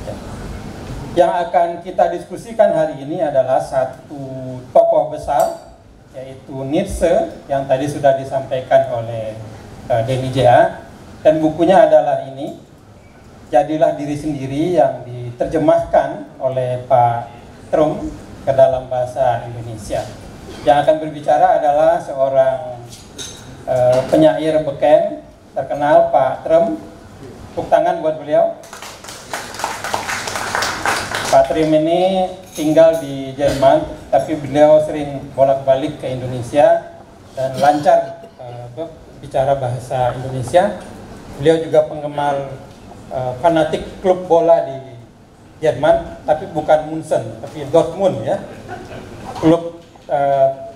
Ya. Yang akan kita diskusikan hari ini adalah satu tokoh besar, yaitu Nietzsche, yang tadi sudah disampaikan oleh Denny J.A. dan bukunya adalah ini, Jadilah Diri Sendiri, yang diterjemahkan oleh Pak Trum ke dalam bahasa Indonesia. Yang akan berbicara adalah seorang penyair beken terkenal, Pak Trum. Tepuk tangan buat beliau. Pak Trum ini tinggal di Jerman, tapi beliau sering bolak-balik ke Indonesia dan lancar bicara bahasa Indonesia. Beliau juga penggemar fanatik klub bola di Jerman, tapi bukan Munchen, tapi Dortmund ya. Klub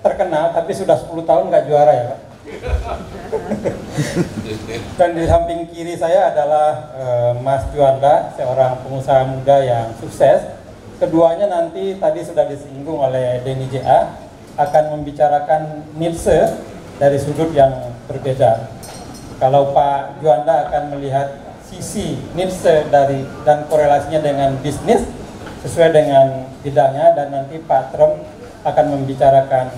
terkenal, tapi sudah 10 tahun nggak juara ya Pak. Dan di samping kiri saya adalah Mas Juanda, seorang pengusaha muda yang sukses. Keduanya nanti tadi sudah disinggung oleh Denny J.A. akan membicarakan Nietzsche dari sudut yang berbeda. Kalau Pak Juanda akan melihat sisi Nietzsche dan korelasinya dengan bisnis sesuai dengan bidangnya, dan nanti Pak Trum akan membicarakan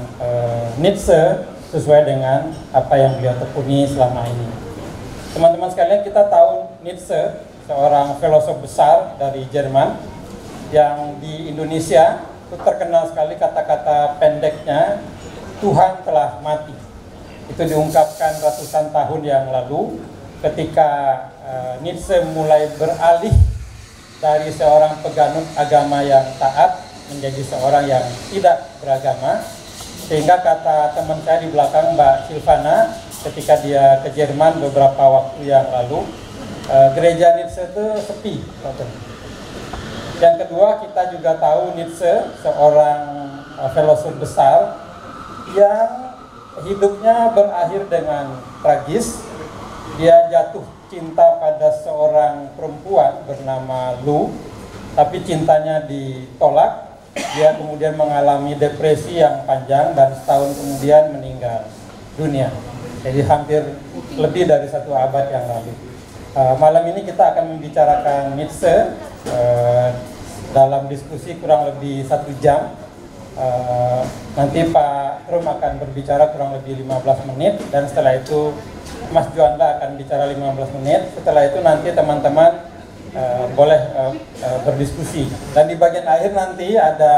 Nietzsche sesuai dengan apa yang beliau tekuni selama ini. Teman-teman sekalian, kita tahu Nietzsche seorang filosof besar dari Jerman yang di Indonesia itu terkenal sekali kata-kata pendeknya, Tuhan telah mati. Itu diungkapkan ratusan tahun yang lalu ketika Nietzsche mulai beralih dari seorang peganut agama yang taat menjadi seorang yang tidak beragama, sehingga kata teman saya di belakang, Mbak Silvana, ketika dia ke Jerman beberapa waktu yang lalu, gereja Nietzsche itu sepi. Yang kedua, kita juga tahu Nietzsche seorang filosof besar yang hidupnya berakhir dengan tragis. Dia jatuh cinta pada seorang perempuan bernama Lu, tapi cintanya ditolak. Dia kemudian mengalami depresi yang panjang dan setahun kemudian meninggal dunia. Jadi hampir lebih dari 1 abad yang lalu. Malam ini kita akan membicarakan Nietzsche dalam diskusi kurang lebih 1 jam. Nanti Pak Trum akan berbicara kurang lebih 15 menit, dan setelah itu Mas Juanda akan bicara 15 menit. Setelah itu nanti teman-teman boleh berdiskusi. Dan di bagian akhir nanti ada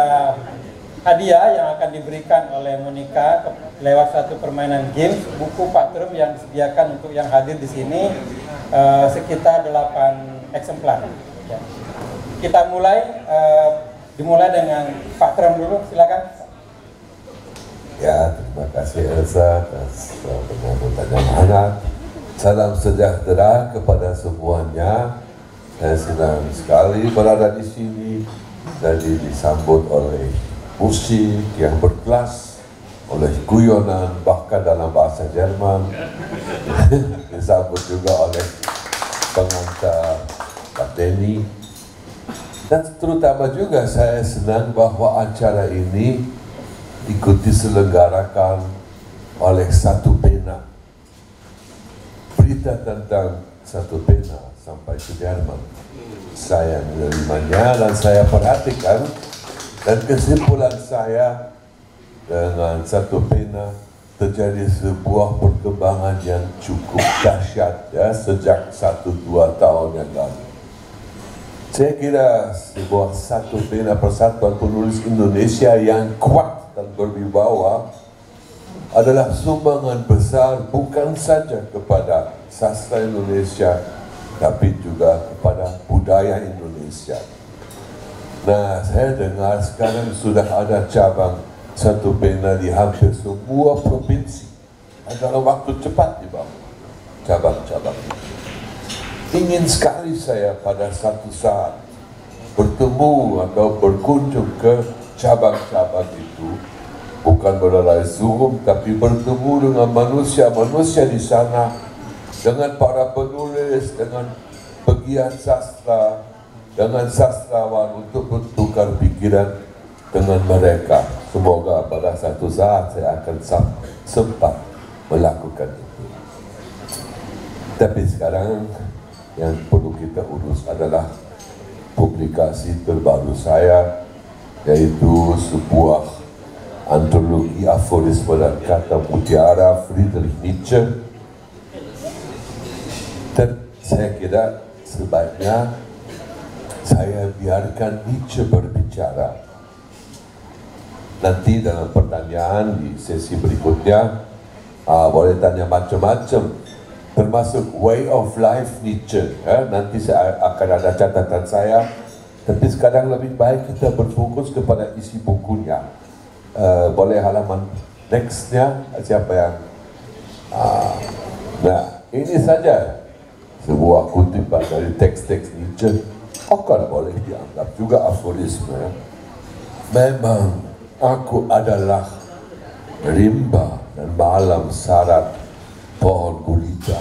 hadiah yang akan diberikan oleh Monica lewat satu permainan game, buku Pak Trum yang disediakan untuk yang hadir di sini sekitar 8 eksemplar. Ya. Kita dimulai dengan Pak Trum dulu, silakan. Ya, terima kasih Elsa atas penyambutannya hangat. Salam sejahtera kepada semuanya. Saya senang sekali berada di sini dan disambut oleh musik yang berkelas, oleh guyonan bahkan dalam bahasa Jerman. Disambut juga oleh pengantar Pak Denny. Dan terutama juga saya senang bahwa acara ini diselenggarakan oleh Satu Pena. Berita tentang Satu Pena sampai ke Jerman. Saya menerimanya dan saya perhatikan, dan kesimpulan saya dengan Satu Pena terjadi sebuah perkembangan yang cukup dahsyat ya, sejak 1-2 tahun yang lalu. Saya kira sebuah Satu Pena, Persatuan Penulis Indonesia yang kuat dan berwibawa, adalah sumbangan besar bukan saja kepada sastra Indonesia, tapi juga kepada budaya Indonesia. Nah, saya dengar sekarang sudah ada cabang Satu Pena di hampir semua provinsi. Dalam waktu cepat dibangun cabang-cabang. Ingin sekali saya pada satu saat bertemu atau berkunjung ke cabang-cabang itu, bukan melalui Zoom, tapi bertemu dengan manusia-manusia di sana, dengan para penulis, dengan pegiat sastra, dengan sastrawan, untuk bertukar pikiran dengan mereka. Semoga pada satu saat saya akan sempat melakukan itu. Tapi sekarang yang perlu kita urus adalah publikasi terbaru saya, yaitu sebuah antologi aforisme dan kata mutiara Friedrich Nietzsche. Dan saya kira sebaiknya saya biarkan Nietzsche berbicara. Nanti dalam pertanyaan di sesi berikutnya boleh tanya macam-macam, termasuk way of life Nietzsche. Nanti saya akan ada catatan saya, tapi sekarang lebih baik kita berfokus kepada isi bukunya. Boleh halaman nextnya, siapa yang nah ini saja sebuah kutipan dari teks-teks Nietzsche. Akan boleh dianggap juga aforisme. Memang aku adalah rimba dan malam syarat pohon gurita.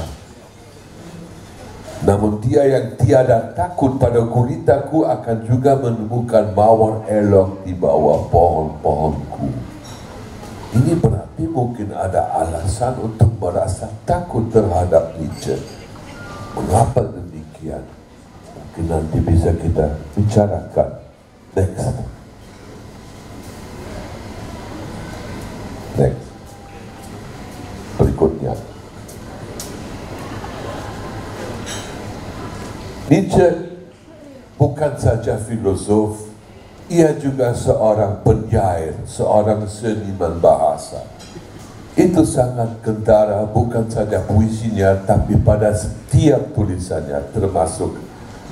Namun dia yang tiada takut pada guritaku akan juga menemukan mawar elok di bawah pohon-pohonku. Ini berarti mungkin ada alasan untuk merasa takut terhadap Nietzsche. Mengapa demikian? Mungkin nanti bisa kita bicarakan. Next. Berikutnya, Nietzsche bukan saja filosof, ia juga seorang penyair, seorang seniman bahasa. Itu sangat kentara bukan saja puisinya, tapi pada setiap tulisannya, termasuk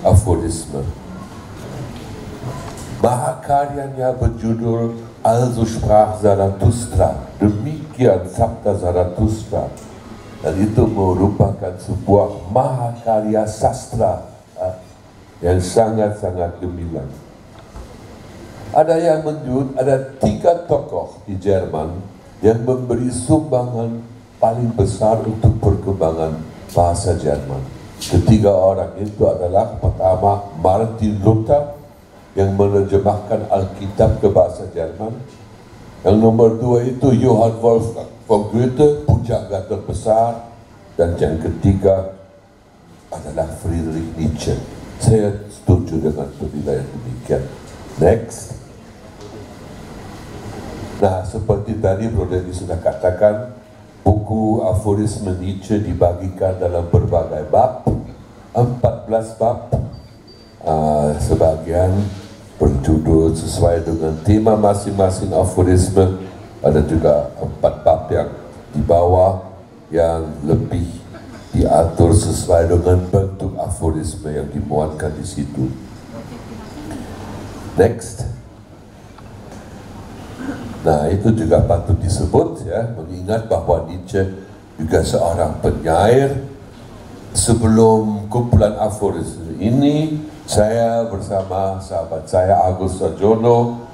aforisme. Mahakaryanya berjudul Also sprach Zarathustra, demikian sabda Zarathustra, dan itu merupakan sebuah mahakarya sastra yang sangat-sangat gemilang. Ada yang menyebut ada 3 tokoh di Jerman yang memberi sumbangan paling besar untuk perkembangan bahasa Jerman. Ketiga orang itu adalah pertama Martin Luther yang menerjemahkan Alkitab ke bahasa Jerman. Yang nomor 2 itu Johann Wolfgang von Goethe, pujangga terbesar. Dan yang ketiga adalah Friedrich Nietzsche. Saya setuju dengan penilaian demikian. Next. Nah, seperti tadi Bro Denny sudah katakan, buku aforisme Nietzsche dibagikan dalam berbagai bab, 14 bab. Sebagian berjudul sesuai dengan tema masing-masing aforisme. Ada juga 4 bab yang di bawah yang lebih diatur sesuai dengan bentuk aforisme yang dimuatkan di situ. Next. Nah, itu juga patut disebut ya, mengingat bahwa Nietzsche juga seorang penyair. Sebelum kumpulan aforisme ini, saya bersama sahabat saya Agus Sarjono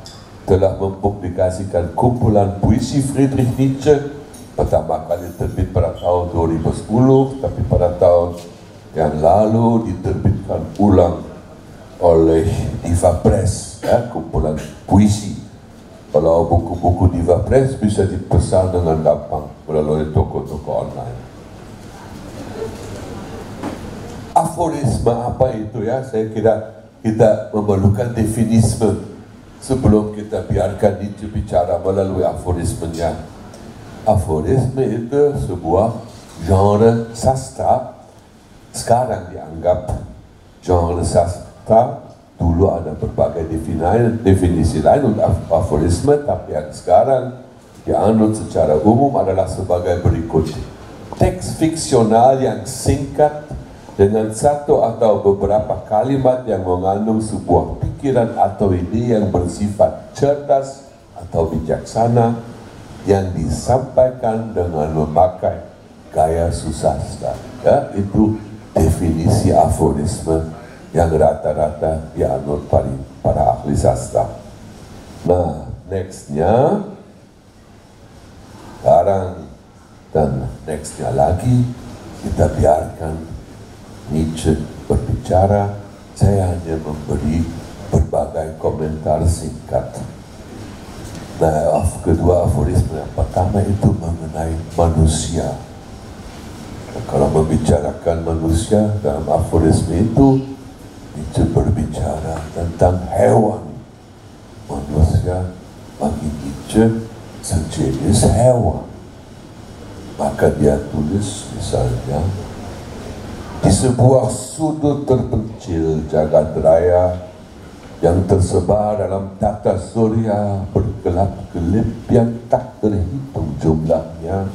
telah mempublikasikan kumpulan puisi Friedrich Nietzsche. Pertama kali terbit pada tahun 2010, tapi pada tahun yang lalu diterbitkan ulang oleh Diva Press, ya, kumpulan puisi. Kalau buku-buku Diva Press bisa dipesan dengan gampang melalui toko-toko online. Aforisme apa itu ya? Saya kira kita memerlukan definisme sebelum kita biarkan Nietzsche bicara melalui aforismenya. Aforisme itu sebuah genre sastra. Sekarang dianggap genre sastra. Dulu ada berbagai definisi lain untuk aforisme, tapi yang sekarang dianut secara umum adalah sebagai berikut. Teks fiksional yang singkat dengan satu atau beberapa kalimat yang mengandung sebuah pikiran atau ide yang bersifat cerdas atau bijaksana yang disampaikan dengan memakai gaya susastra. Ya, itu definisi aforisme yang rata-rata dianut para ahli sastra. Nah, nextnya sekarang dan nextnya lagi kita biarkan Nietzsche berbicara. Saya hanya memberi berbagai komentar singkat. Nah, kedua aforisme yang pertama itu mengenai manusia. Nah, kalau membicarakan manusia dalam aforisme itu Nietzsche berbicara tentang hewan. Manusia bagi Nietzsche sejenis hewan. Maka dia tulis misalnya, di sebuah sudut terpencil jagat raya yang tersebar dalam tata surya berkelap-kelip yang tak terhitung jumlahnya,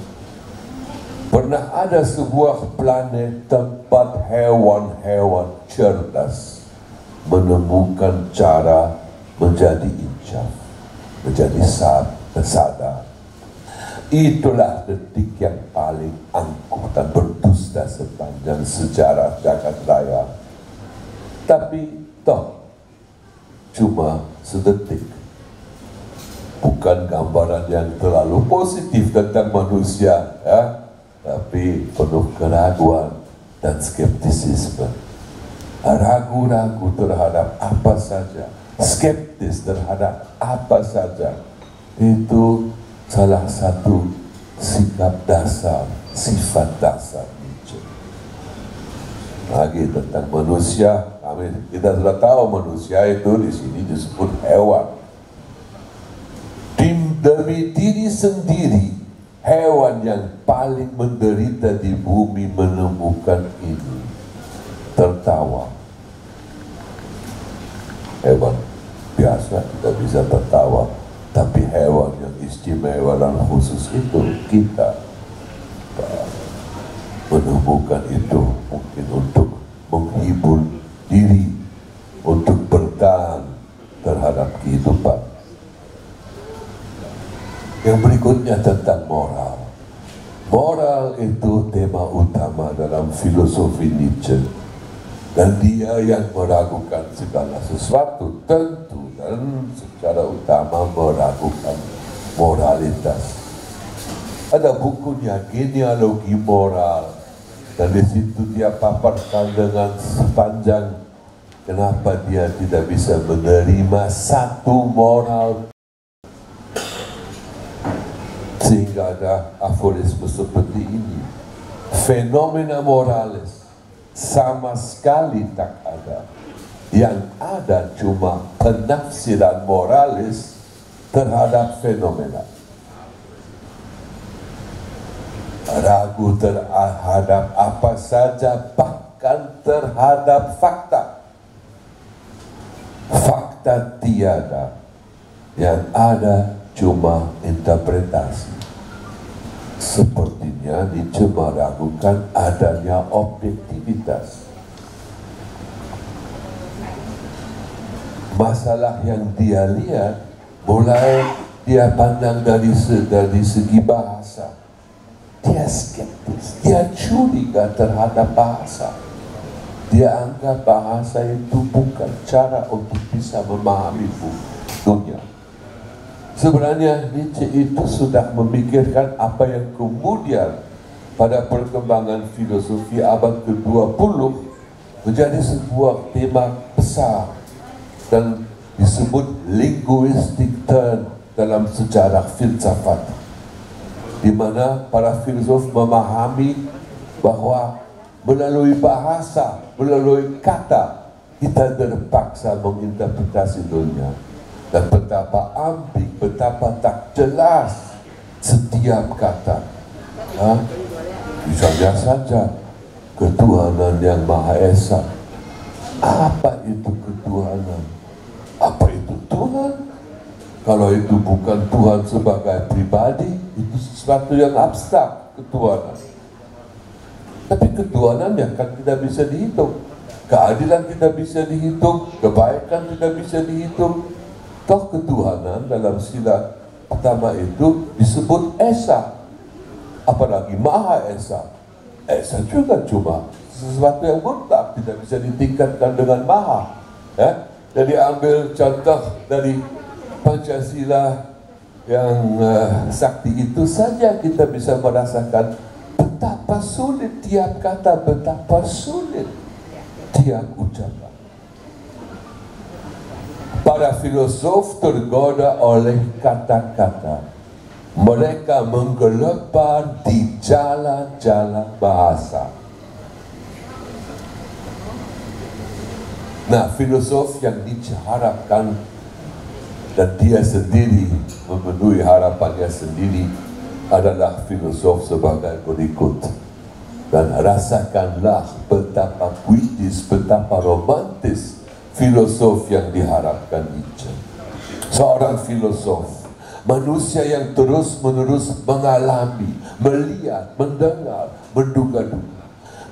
pernah ada sebuah planet tempat hewan-hewan cerdas menemukan cara menjadi insyaf, menjadi sadar. Itulah detik yang paling angkuh dan berdusta sepanjang sejarah jagat raya. Tapi toh cuma sedetik. Bukan gambaran yang terlalu positif tentang manusia, ya, tapi penuh keraguan dan skeptisisme. Ragu-ragu terhadap apa saja, skeptis terhadap apa saja. Itu salah satu sikap dasar, sifat dasar Nietzsche. Lagi tentang manusia, kita sudah tahu manusia itu di sini disebut hewan. Demi diri sendiri, hewan yang paling menderita di bumi menemukan ini, tertawa. Hewan biasa tidak bisa tertawa, tapi hewan yang istimewa dan khusus itu kita menemukan itu mungkin untuk menghibur diri, untuk bertahan terhadap kehidupan. Yang berikutnya tentang moral. Moral itu tema utama dalam filosofi Nietzsche, dan dia yang meragukan segala sesuatu tentu, dan secara utama meragukan moralitas. Ada bukunya Genealogi Moral, dan di situ dia paparkan dengan sepanjang kenapa dia tidak bisa menerima satu moral, sehingga ada aforisme seperti ini: fenomena moralis sama sekali tak ada. Yang ada cuma penafsiran moralis terhadap fenomena. Ragu terhadap apa saja, bahkan terhadap fakta. Fakta tiada, yang ada cuma interpretasi. Sepertinya Nietzsche meragukan adanya objektivitas. Masalah yang dia lihat mulai dia pandang dari segi bahasa. Dia skeptis, dia curiga terhadap bahasa. Dia anggap bahasa itu bukan cara untuk bisa memahami dunia. Sebenarnya Nietzsche itu sudah memikirkan apa yang kemudian pada perkembangan filosofi abad ke-20 menjadi sebuah tema besar dan disebut linguistic turn dalam sejarah filsafat, di mana para filsuf memahami bahwa melalui bahasa, melalui kata, kita terpaksa menginterpretasi dunia. Dan betapa ambig, betapa tak jelas setiap kata. Misalnya saja ketuhanan yang Maha Esa. Apa itu ketuhanan? Apa itu Tuhan? Kalau itu bukan Tuhan sebagai pribadi, itu sesuatu yang abstrak, ketuhanan. Tapi ketuhanan yang kan tidak bisa dihitung. Keadilan tidak bisa dihitung, kebaikan tidak bisa dihitung. Toh ketuhanan dalam sila pertama itu disebut Esa, apalagi Maha Esa. Esa juga cuma sesuatu yang mutlak, tidak bisa ditingkatkan dengan Maha. Ya? Jadi ambil contoh dari Pancasila yang sakti itu saja kita bisa merasakan betapa sulit tiap kata, betapa sulit tiap ucapan. Para filosof tergoda oleh kata-kata. Mereka menggelebar di jalan-jalan bahasa. Nah, filosof yang Nietzsche harapkan dan dia sendiri memenuhi harapannya sendiri adalah filosof sebagai berikut. Dan rasakanlah betapa puitis, betapa romantis filosof yang diharapkan Nietzsche. Seorang filosof, manusia yang terus-menerus mengalami, melihat, mendengar, menduga-duga,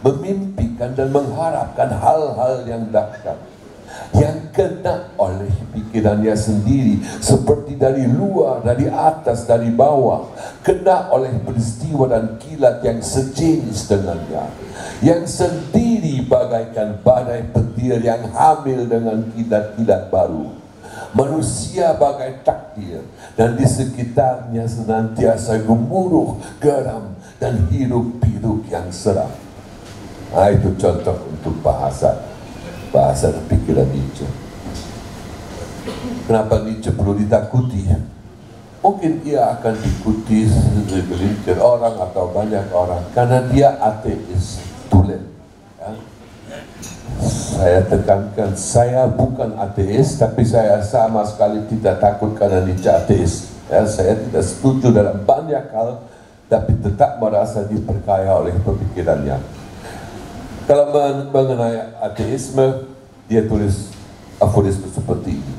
memimpikan dan mengharapkan hal-hal yang dahsyat, yang kena oleh pikirannya sendiri, seperti dari luar, dari atas, dari bawah, kena oleh peristiwa dan kilat yang sejenis dengannya, yang sendiri bagaikan badai petir yang hamil dengan kilat-kilat baru. Manusia bagai takdir, dan di sekitarnya senantiasa gemuruh, geram, dan hiruk-pikuk yang seram. Nah, itu contoh untuk bahasa dan pikiran Nietzsche. Kenapa Nietzsche perlu ditakuti? Mungkin ia akan diikuti segelintir orang atau banyak orang karena dia ateis tulen. Ya. Saya tekankan, saya bukan ateis, tapi saya sama sekali tidak takut karena Nietzsche ateis. Ya, saya tidak setuju dalam banyak hal, tapi tetap merasa diperkaya oleh pemikirannya. Kalau mengenai ateisme, dia tulis aforisme seperti ini.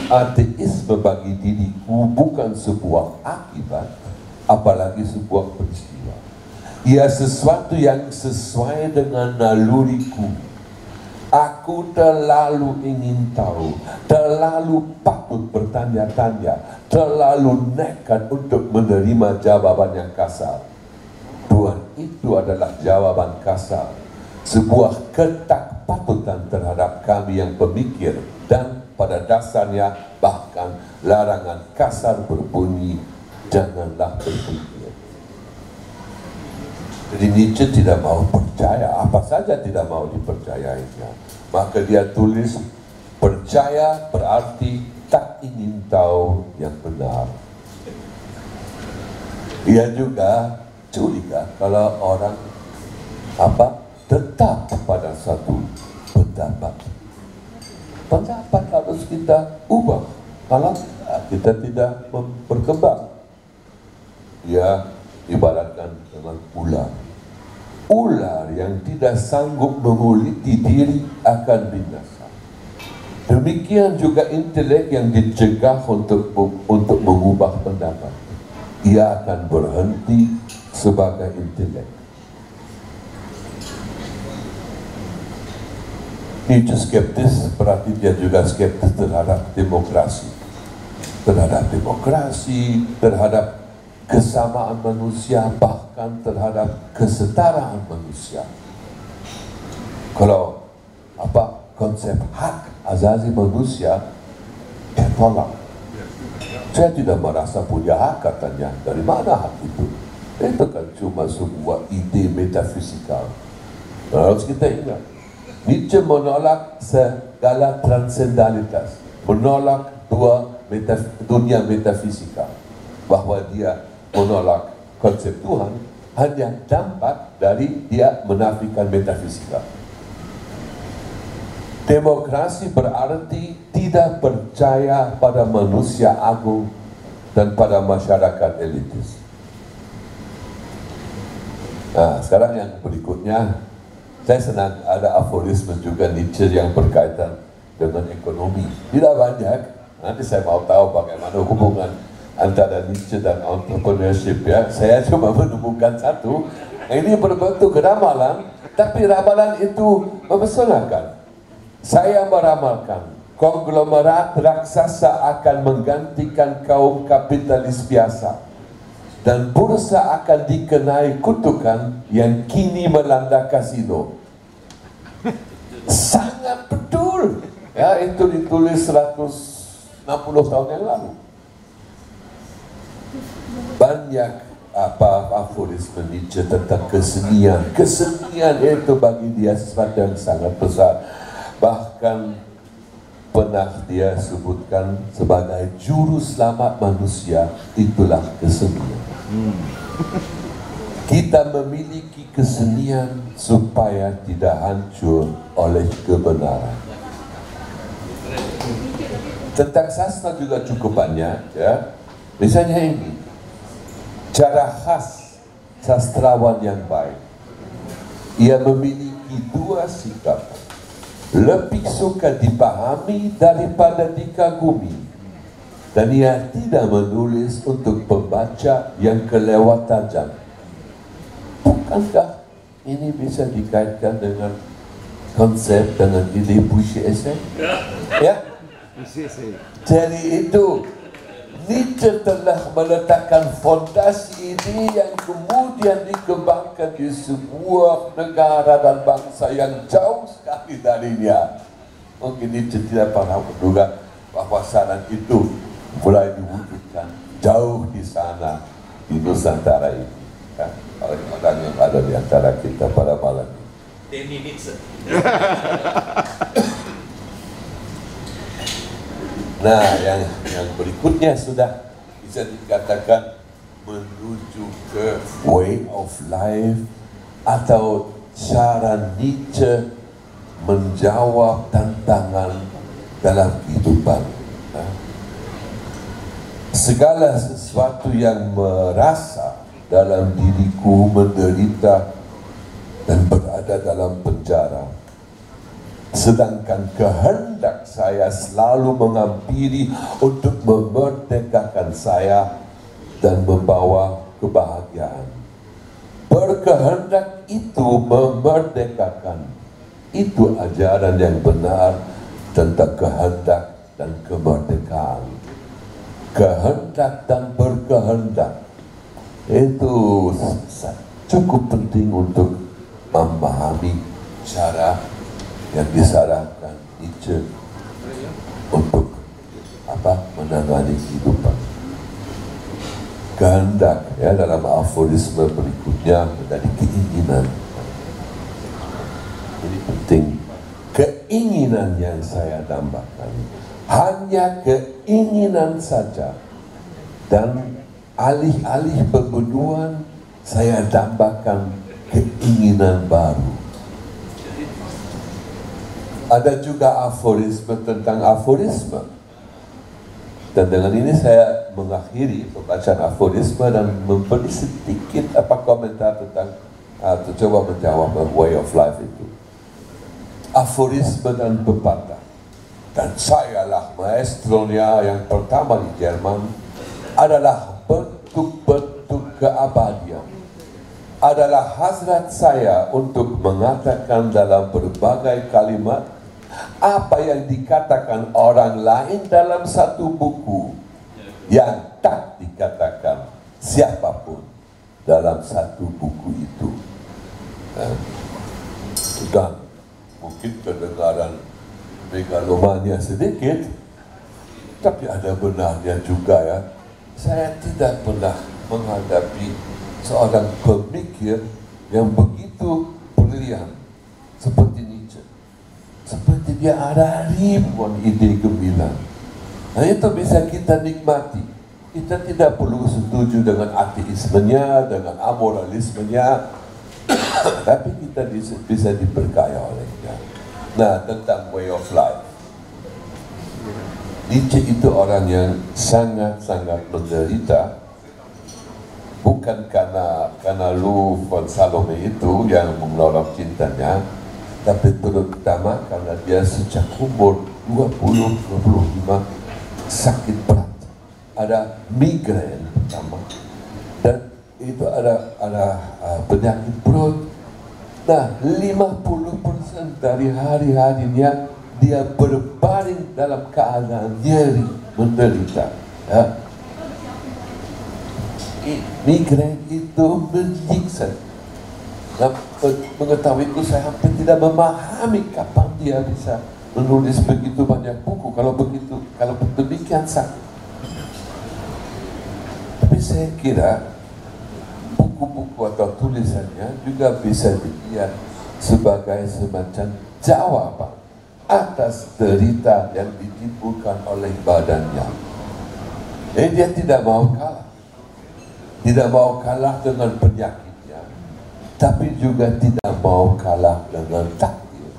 Ateisme bagi diriku bukan sebuah akibat, apalagi sebuah peristiwa. Ia sesuatu yang sesuai dengan naluriku. Aku terlalu ingin tahu, terlalu patut bertanya-tanya, terlalu nekat untuk menerima jawaban yang kasar. Tuhan, itu adalah jawaban kasar. Sebuah ketakpatutan terhadap kami yang pemikir, dan pada dasarnya bahkan larangan kasar berbunyi, janganlah berpikir. Jadi Nietzsche tidak mau percaya, apa saja tidak mau dipercayainya. Maka dia tulis, percaya berarti tak ingin tahu yang benar. Dia juga curiga kalau orang tetap pada satu pendapat. Pendapat harus kita ubah, kalau kita tidak berkembang. Dia ibaratkan dengan ular. Ular yang tidak sanggup menguliti diri akan binasa. Demikian juga intelek yang dicegah untuk mengubah pendapat. Ia akan berhenti sebagai intelek. Nietzsche skeptis, berarti dia juga skeptis terhadap demokrasi. Terhadap kesamaan manusia, bahkan terhadap kesetaraan manusia. Kalau konsep hak asasi manusia, dia tolak. Saya tidak merasa punya hak, katanya. Dari mana hak itu? Itu kan cuma sebuah ide metafisikal. Harus kita ingat, Nietzsche menolak segala transendalitas, menolak dunia metafisika, bahwa dia menolak konsep Tuhan hanya dampak dari dia menafikan metafisika. Demokrasi berarti tidak percaya pada manusia agung dan pada masyarakat elitis. Nah, sekarang yang berikutnya, saya senang ada aforisme juga Nietzsche yang berkaitan dengan ekonomi. Tidak banyak, nanti saya mau tahu bagaimana hubungan antara Nietzsche dan entrepreneurship, ya. Saya cuma menemukan satu, ini berbentuk ramalan, tapi ramalan itu memesona. Saya meramalkan konglomerat raksasa akan menggantikan kaum kapitalis biasa, dan bursa akan dikenai kutukan yang kini melanda kasino. Sangat betul, ya. Itu ditulis 160 tahun yang lalu. Banyak aforisme Nietzsche tentang kesenian. Kesenian itu bagi dia sesuatu yang sangat besar. Bahkan pernah dia sebutkan sebagai juru selamat manusia, itulah kesenian. Kita memiliki kesenian supaya tidak hancur oleh kebenaran. Tentang sastra juga cukup banyak, ya. Misalnya ini, cara khas sastrawan yang baik. Ia memiliki dua sikap, lebih suka dipahami daripada dikagumi, dan ia tidak menulis untuk pembaca yang kelewat tajam. Bukankah ini bisa dikaitkan dengan konsep, dengan ide puisi esai? Ya? Jadi itu Nietzsche telah meletakkan fondasi ini yang kemudian dikembangkan di sebuah negara dan bangsa yang jauh sekali darinya. Mungkin Nietzsche tidak pernah menduga bahwa saran itu mulai diwujudkan jauh di sana, di Nusantara ini, ya, oleh orang yang ada di antara kita pada malam ini. Denny Nietzsche. Nah, yang berikutnya sudah bisa dikatakan menuju ke way of life atau cara Nietzsche menjawab tantangan dalam kehidupan. Segala sesuatu yang merasa dalam diriku menderita dan berada dalam penjara, sedangkan kehendak saya selalu menghampiri untuk memerdekakan saya dan membawa kebahagiaan. Berkehendak itu memerdekakan. Itu ajaran yang benar tentang kehendak dan kemerdekaan. Kehendak dan berkehendak itu cukup penting untuk memahami cara yang disarankan Nietzsche untuk menangani kehidupan. Kehendak, ya, dalam aforisme berikutnya menjadi keinginan. Ini penting. Keinginan yang saya tambahkan hanya keinginan saja, dan alih-alih pembunuhan saya tambahkan keinginan baru. Ada juga aforisme tentang aforisme. Dan dengan ini saya mengakhiri pembacaan aforisme dan memberi sedikit komentar tentang atau coba menjawab way of life itu. Aforisme dan pepatah. Dan sayalah maestronya yang pertama di Jerman adalah bentuk-bentuk keabadian. Adalah hasrat saya untuk mengatakan dalam berbagai kalimat apa yang dikatakan orang lain dalam satu buku yang tak dikatakan siapapun dalam satu buku itu. Dan mungkin kedengaran megalomania sedikit, tapi ada benarnya juga, ya. Saya tidak pernah menghadapi seorang pemikir yang begitu brilian seperti Nietzsche. Seperti dia ada ribuan ide gemilang. Nah, itu bisa kita nikmati. Kita tidak perlu setuju dengan ateismenya, dengan amoralismenya, tapi kita bisa diberkaya olehnya. Nah, tentang way of life. Nietzsche itu orang yang sangat-sangat menderita, bukan karena Lou von Salome itu yang menolong cintanya, tapi terutama karena dia sejak umur 20-25 sakit berat. Ada migrain pertama, dan itu ada penyakit perut. Nah, 50% dari hari-harinya dia berbaring dalam keadaan nyeri, menderita. Ya. Migrain itu menyiksa. Nah, mengetahuiku, saya hampir tidak memahami kapan dia bisa menulis begitu banyak buku kalau demikian sakit. Tapi saya kira buku-buku atau tulisannya juga bisa dilihat sebagai semacam jawaban atas derita yang ditimbulkan oleh badannya. Dia tidak mau kalah. Tidak mau kalah dengan penyakitnya, tapi juga tidak mau kalah dengan takdir.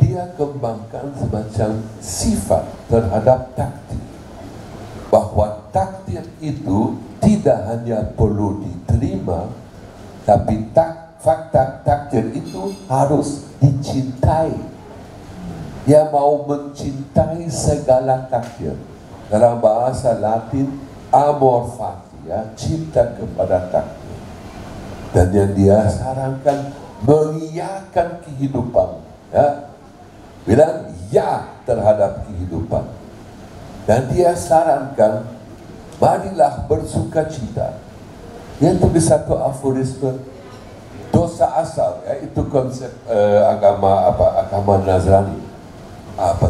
Dia dia kembangkan semacam sifat terhadap takdir. Bahwa takdir itu tidak hanya perlu diterima, tapi fakta takdir itu harus dicintai. Dia mau mencintai segala takdir. Dalam bahasa Latin, amor fati, ya, cinta kepada takdir. Dan yang dia sarankan, mengiyakan kehidupan, ya, bilang ya terhadap kehidupan. Dan dia sarankan, marilah bersuka cita. Dia tulis satu aforisme, dosa asal, ya, itu konsep agama Nasrani.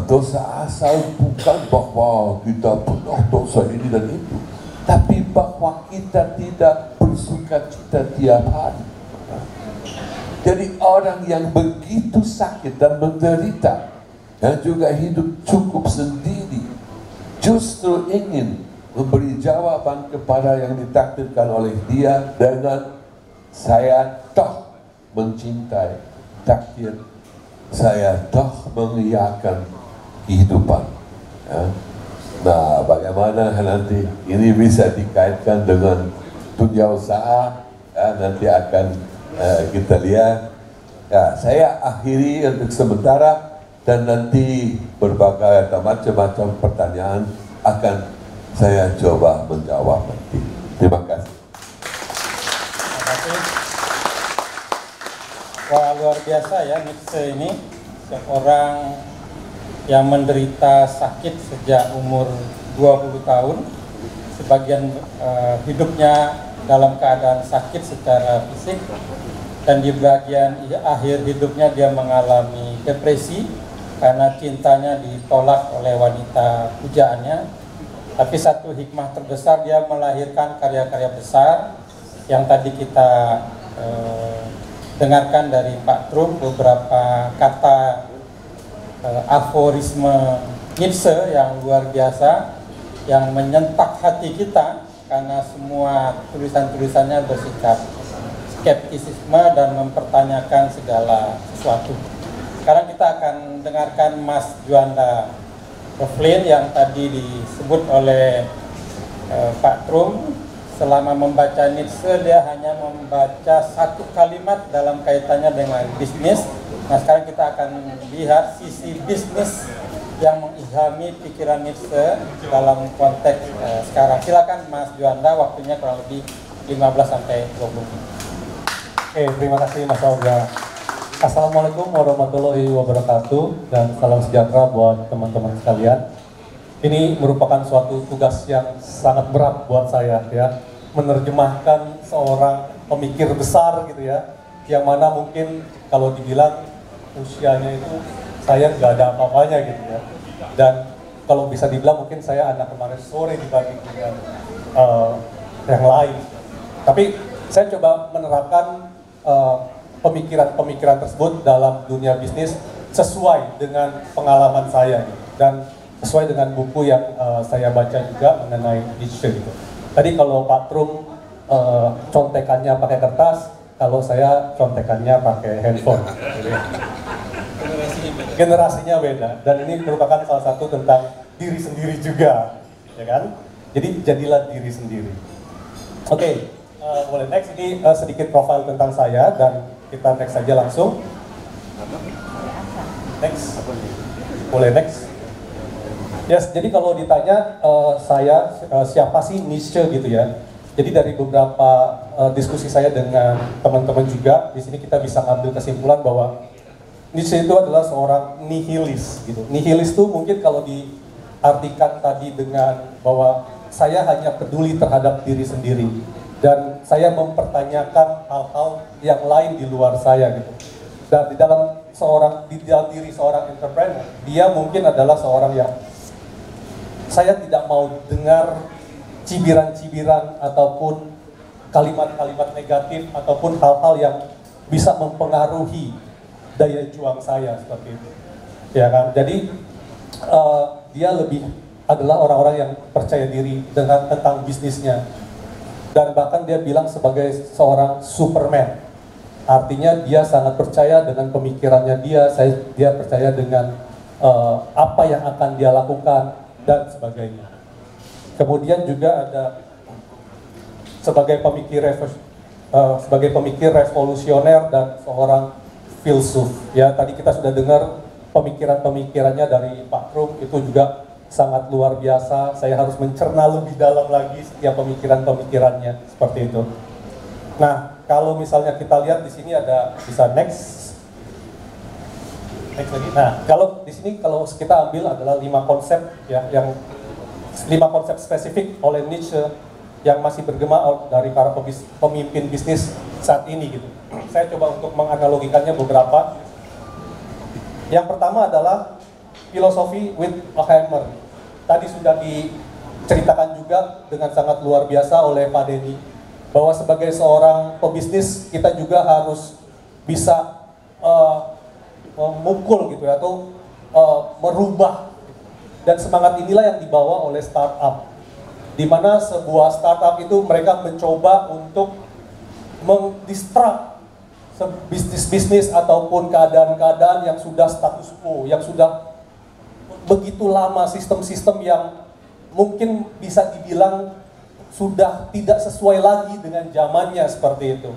Dosa asal bukan bahwa kita penuh dosa ini dan itu, tapi bahwa kita tidak bersuka cita tiap hari. Jadi orang yang begitu sakit dan menderita, dan juga hidup cukup sendiri, justru ingin memberi jawaban kepada yang ditakdirkan oleh dia dengan, saya toh mencintai takdir, saya toh mengiyakan kehidupan. Ya. Nah, bagaimana nanti ini bisa dikaitkan dengan dunia usaha, ya, nanti akan kita lihat. Ya, saya akhiri untuk sementara, dan nanti berbagai macam-macam pertanyaan akan saya coba menjawab nanti. Terima kasih. Terima kasih. Wah, luar biasa ya Nietzsche ini, seorang yang menderita sakit sejak umur 20 tahun, sebagian hidupnya dalam keadaan sakit secara fisik, dan di bagian akhir hidupnya dia mengalami depresi karena cintanya ditolak oleh wanita pujaannya. Tapi satu hikmah terbesar, dia melahirkan karya-karya besar yang tadi kita dengarkan dari Pak Trum, beberapa kata aforisme Nietzsche yang luar biasa, yang menyentak hati kita karena semua tulisan-tulisannya bersikap skeptisisme dan mempertanyakan segala sesuatu. Sekarang kita akan dengarkan Mas Juanda Roflin yang tadi disebut oleh Pak Trum. Selama membaca Nietzsche, dia hanya membaca satu kalimat dalam kaitannya dengan bisnis. Nah, sekarang kita akan lihat sisi bisnis yang mengilhami pikiran Nietzsche dalam konteks sekarang. Silakan Mas Juanda, waktunya kurang lebih 15-20 menit. Oke, terima kasih Mas Olga. Assalamualaikum warahmatullahi wabarakatuh, dan salam sejahtera buat teman-teman sekalian. Ini merupakan suatu tugas yang sangat berat buat saya, ya, menerjemahkan seorang pemikir besar gitu ya, yang mana mungkin kalau dibilang usianya itu saya nggak ada apa-apanya gitu ya, dan kalau bisa dibilang mungkin saya anak kemarin sore dibanding dengan yang lain. Tapi saya coba menerapkan pemikiran-pemikiran tersebut dalam dunia bisnis sesuai dengan pengalaman saya gitu, dan sesuai dengan buku yang saya baca juga mengenai Nietzsche gitu. Tadi kalau Pak Trum contekannya pakai kertas, kalau saya contekannya pakai handphone. Jadi, generasinya beda, dan ini merupakan salah satu tentang diri sendiri juga, ya kan? Jadi jadilah diri sendiri. Oke, boleh next. Ini sedikit profil tentang saya, dan kita next saja langsung. Next, boleh next. Yes, jadi kalau ditanya saya siapa sih Nietzsche gitu ya. Jadi dari beberapa diskusi saya dengan teman-teman juga, di sini kita bisa ngambil kesimpulan bahwa Nietzsche itu adalah seorang nihilis gitu. Nihilis itu mungkin kalau diartikan tadi dengan bahwa saya hanya peduli terhadap diri sendiri, dan saya mempertanyakan hal-hal yang lain di luar saya gitu. Dan di dalam diri seorang entrepreneur, dia mungkin adalah seorang yang saya tidak mau dengar cibiran-cibiran ataupun kalimat-kalimat negatif ataupun hal-hal yang bisa mempengaruhi daya juang saya seperti itu, ya kan? Jadi dia lebih adalah orang-orang yang percaya diri tentang bisnisnya, dan bahkan dia bilang sebagai seorang Superman. Artinya dia sangat percaya dengan pemikirannya dia percaya dengan apa yang akan dia lakukan dan sebagainya. Kemudian juga ada sebagai pemikir revolusioner dan seorang filsuf. Ya, tadi kita sudah dengar pemikiran-pemikirannya dari Pak Krum, itu juga sangat luar biasa. Saya harus mencerna lebih dalam lagi setiap pemikiran-pemikirannya seperti itu. Nah, kalau misalnya kita lihat di sini ada, bisa next lagi. Nah, kalau di sini kalau kita ambil adalah 5 konsep ya, yang 5 konsep spesifik oleh Nietzsche yang masih bergema dari para pemimpin bisnis saat ini gitu. Saya coba untuk menganalogikannya beberapa. Yang pertama adalah filosofi with a hammer. Tadi sudah diceritakan juga dengan sangat luar biasa oleh Pak Denny, bahwa sebagai seorang pebisnis kita juga harus bisa memukul gitu ya, atau merubah. Dan semangat inilah yang dibawa oleh startup, di mana sebuah startup itu mereka mencoba untuk mendisrupt bisnis-bisnis ataupun keadaan-keadaan yang sudah status quo, yang sudah begitu lama, sistem-sistem yang mungkin bisa dibilang sudah tidak sesuai lagi dengan zamannya seperti itu.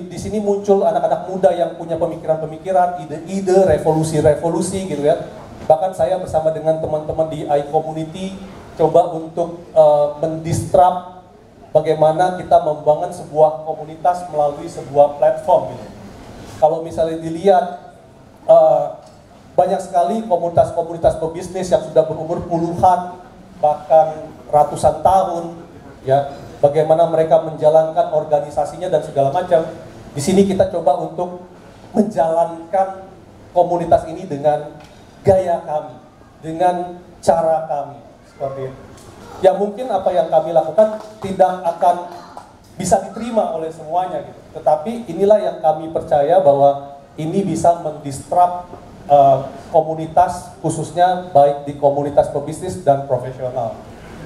Di sini muncul anak-anak muda yang punya pemikiran-pemikiran, ide-ide, revolusi-revolusi gitu ya. Bahkan saya bersama dengan teman-teman di iCommunity coba untuk mendisrupt bagaimana kita membangun sebuah komunitas melalui sebuah platform gitu. Kalau misalnya dilihat banyak sekali komunitas-komunitas pebisnis yang sudah berumur puluhan bahkan ratusan tahun ya, bagaimana mereka menjalankan organisasinya dan segala macam. Di sini kita coba untuk menjalankan komunitas ini dengan gaya kami, dengan cara kami seperti itu. Ya mungkin apa yang kami lakukan tidak akan bisa diterima oleh semuanya gitu. Tetapi inilah yang kami percaya bahwa ini bisa mendisrupt komunitas, khususnya baik di komunitas pebisnis dan profesional.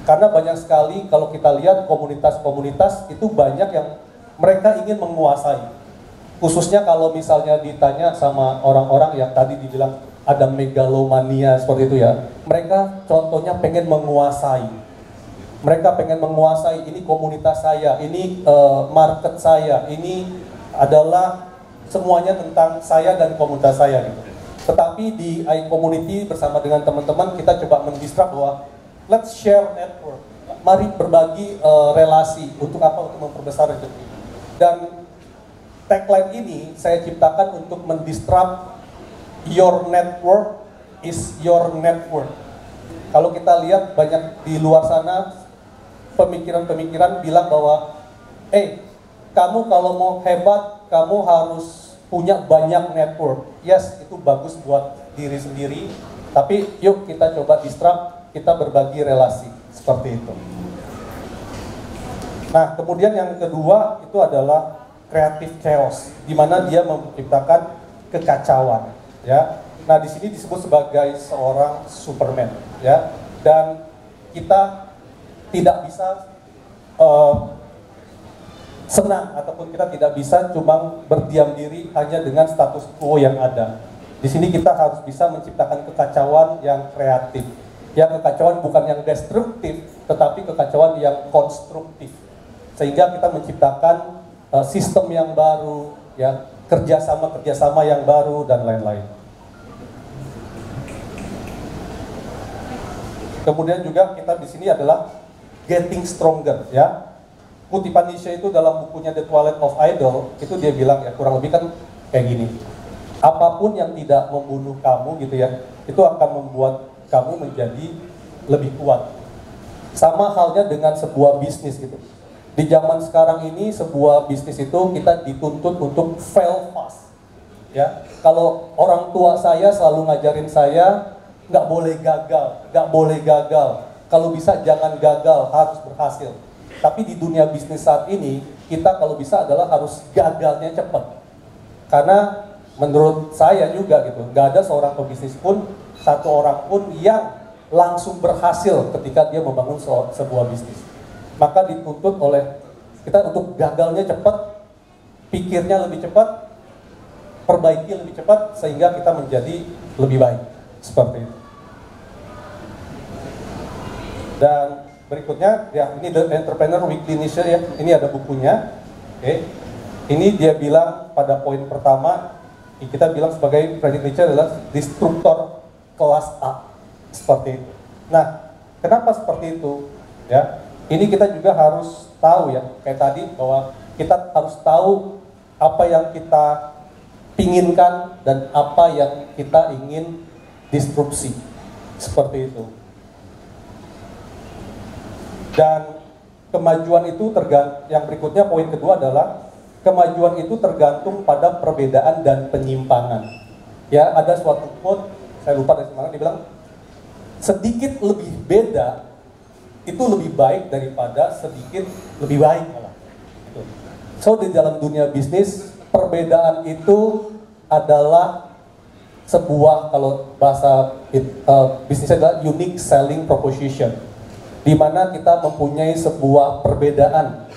Karena banyak sekali kalau kita lihat komunitas-komunitas itu banyak yang mereka ingin menguasai. Khususnya kalau misalnya ditanya sama orang-orang yang tadi dibilang ada megalomania seperti itu ya. Mereka contohnya pengen menguasai. Mereka pengen menguasai, ini komunitas saya, ini market saya, ini adalah semuanya tentang saya dan komunitas saya gitu. Tetapi di iCommunity bersama dengan teman-teman kita coba mendisrupt bahwa let's share network. Mari berbagi relasi. Untuk apa? Untuk memperbesar rezeki. Dan tagline ini saya ciptakan untuk mendisrupt your network is your network. Kalau kita lihat banyak di luar sana pemikiran-pemikiran bilang bahwa kamu kalau mau hebat kamu harus punya banyak network. Yes, itu bagus buat diri sendiri, tapi yuk kita coba disrupt, kita berbagi relasi seperti itu. Nah, kemudian yang kedua itu adalah creative chaos, di mana dia menciptakan kekacauan. Ya, nah di sini disebut sebagai seorang Superman, ya, dan kita tidak bisa senang ataupun kita tidak bisa cuma berdiam diri hanya dengan status quo yang ada. Di sini kita harus bisa menciptakan kekacauan yang kreatif, ya, kekacauan bukan yang destruktif, tetapi kekacauan yang konstruktif, sehingga kita menciptakan sistem yang baru, ya, kerjasama yang baru dan lain-lain. Kemudian juga kita di sini adalah getting stronger, ya. Kutipan Nietzsche itu dalam bukunya The Twilight of Idol itu dia bilang ya kurang lebih kan kayak gini. Apapun yang tidak membunuh kamu gitu ya, itu akan membuat kamu menjadi lebih kuat. Sama halnya dengan sebuah bisnis gitu. Di zaman sekarang ini sebuah bisnis itu kita dituntut untuk fail fast. Ya, kalau orang tua saya selalu ngajarin saya nggak boleh gagal, nggak boleh gagal. Kalau bisa jangan gagal, harus berhasil. Tapi di dunia bisnis saat ini kita kalau bisa adalah harus gagalnya cepat. Karena menurut saya juga gitu, nggak ada seorang pebisnis pun, satu orang pun yang langsung berhasil ketika dia membangun sebuah bisnis. Maka dituntut oleh kita untuk gagalnya cepat, pikirnya lebih cepat, perbaiki lebih cepat sehingga kita menjadi lebih baik, seperti itu. Dan berikutnya ya, ini The Entrepreneur Weekly Niche ya, ini ada bukunya. Oke. Ini dia bilang pada poin pertama, kita bilang sebagai Friedrich Nietzsche adalah destruktor kelas A, seperti itu. Nah, kenapa seperti itu? Ya, ini kita juga harus tahu ya, kayak tadi bahwa kita harus tahu apa yang kita pinginkan dan apa yang kita ingin disrupsi, seperti itu. Dan kemajuan itu yang berikutnya poin kedua adalah kemajuan itu tergantung pada perbedaan dan penyimpangan. Ya, ada suatu quote, saya lupa dari mana, dia bilang sedikit lebih beda itu lebih baik daripada sedikit lebih baik malah. So di dalam dunia bisnis perbedaan itu adalah sebuah, kalau bahasa bisnis adalah unique selling proposition, di mana kita mempunyai sebuah perbedaan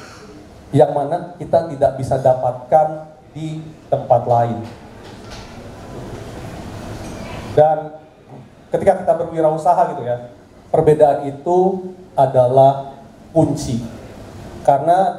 yang mana kita tidak bisa dapatkan di tempat lain. Dan ketika kita berwirausaha gitu ya, perbedaan itu adalah kunci. Karena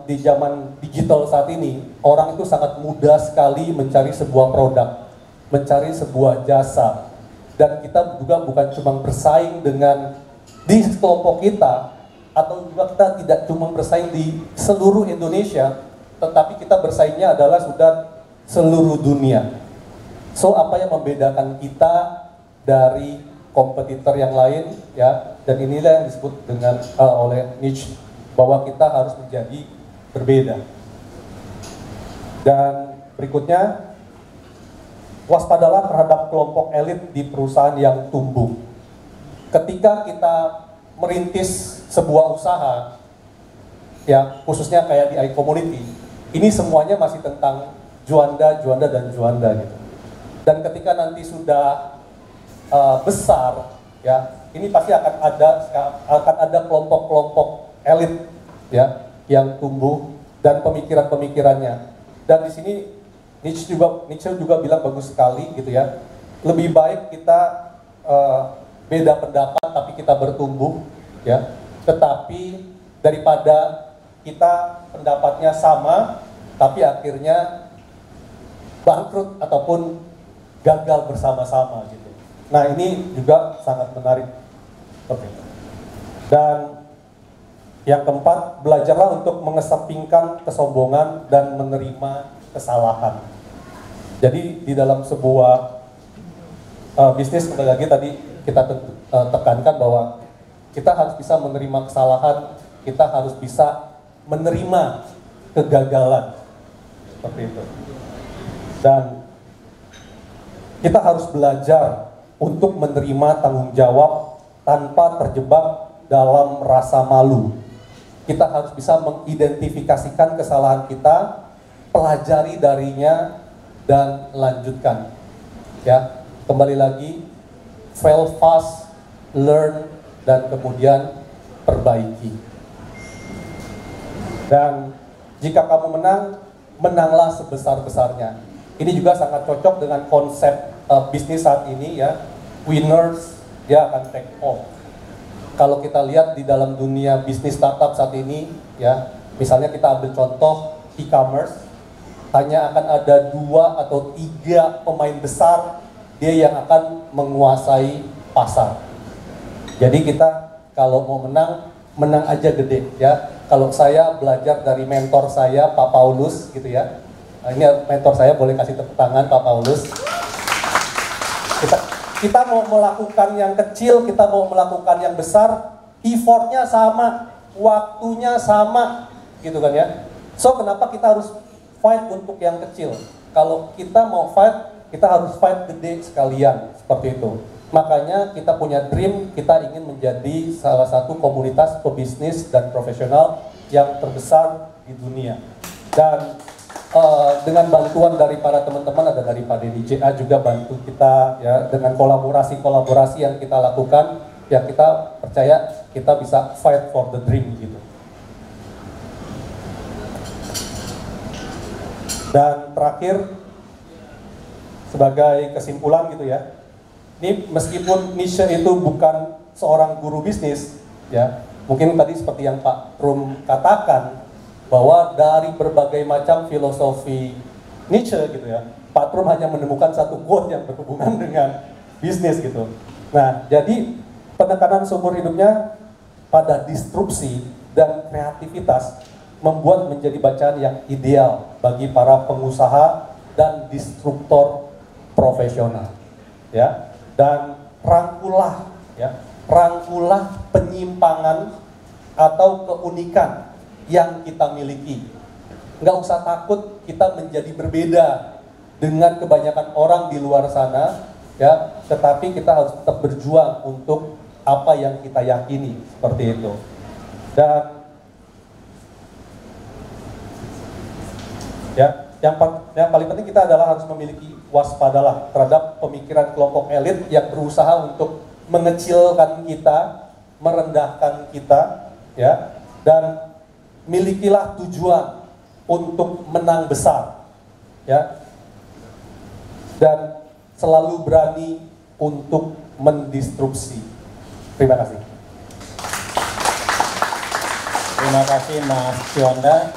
di zaman digital saat ini, orang itu sangat mudah sekali mencari sebuah produk, mencari sebuah jasa. Dan kita juga bukan cuma bersaing dengan di kelompok kita, atau juga kita tidak cuma bersaing di seluruh Indonesia, tetapi kita bersaingnya adalah sudah seluruh dunia. So apa yang membedakan kita dari kompetitor yang lain ya, dan inilah yang disebut dengan oleh Nietzsche bahwa kita harus menjadi berbeda. Dan berikutnya, waspadalah terhadap kelompok elit di perusahaan yang tumbuh. Ketika kita merintis sebuah usaha, ya khususnya kayak di iCommunity, ini semuanya masih tentang juanda, juanda, dan juanda gitu. Dan ketika nanti sudah besar, ya ini pasti akan ada kelompok-kelompok elit ya yang tumbuh dan pemikiran-pemikirannya. Dan di sini Nietzsche juga bilang bagus sekali gitu ya. Lebih baik kita beda pendapat tapi kita bertumbuh ya. Tetapi daripada kita pendapatnya sama tapi akhirnya bangkrut ataupun gagal bersama-sama gitu. Nah, ini juga sangat menarik. Oke. Dan yang keempat, belajarlah untuk mengesampingkan kesombongan dan menerima kesalahan. Jadi di dalam sebuah bisnis, kembali lagi tadi kita tekankan bahwa kita harus bisa menerima kesalahan, kita harus bisa menerima kegagalan, seperti itu. Dan kita harus belajar untuk menerima tanggung jawab tanpa terjebak dalam rasa malu. Kita harus bisa mengidentifikasikan kesalahan kita, pelajari darinya, dan lanjutkan. Ya, kembali lagi, fail fast, learn, dan kemudian perbaiki. Dan jika kamu menang, menanglah sebesar-besarnya. Ini juga sangat cocok dengan konsep bisnis saat ini ya. Winners, dia akan take off. Kalau kita lihat di dalam dunia bisnis startup saat ini ya, misalnya kita ambil contoh e-commerce, hanya akan ada 2 atau 3 pemain besar dia yang akan menguasai pasar. Jadi kita kalau mau menang, menang aja gede ya. Kalau saya belajar dari mentor saya Pak Paulus gitu ya. Nah, ini mentor saya, boleh kasih tepuk tangan Pak Paulus. Kita mau melakukan yang kecil, kita mau melakukan yang besar, effortnya sama, waktunya sama, gitu kan ya. So kenapa kita harus fight untuk yang kecil? Kalau kita mau fight, kita harus fight gede sekalian, seperti itu. Makanya kita punya dream, kita ingin menjadi salah satu komunitas pebisnis dan profesional yang terbesar di dunia. Dan dengan bantuan dari para teman-teman, ada dari Pak Denny JA juga bantu kita ya, dengan kolaborasi yang kita lakukan, ya kita percaya kita bisa fight for the dream gitu. Dan terakhir, sebagai kesimpulan gitu ya, ini meskipun niche itu bukan seorang guru bisnis, ya, mungkin tadi seperti yang Pak Rum katakan, bahwa dari berbagai macam filosofi Nietzsche gitu ya, Pak Rum hanya menemukan satu quote yang berhubungan dengan bisnis gitu. Nah, jadi penekanan seumur hidupnya pada disrupsi dan kreativitas membuat menjadi bacaan yang ideal bagi para pengusaha dan disruptor profesional, ya. Dan rangkulah penyimpangan atau keunikan yang kita miliki. Nggak usah takut kita menjadi berbeda dengan kebanyakan orang di luar sana, ya. Tetapi kita harus tetap berjuang untuk apa yang kita yakini, seperti itu. Dan ya, yang paling penting kita adalah harus memiliki waspadalah terhadap pemikiran kelompok elit yang berusaha untuk mengecilkan kita, merendahkan kita, ya. Dan milikilah tujuan untuk menang besar, ya. Dan selalu berani untuk mendistrupsi. Terima kasih. Terima kasih Mas Juanda.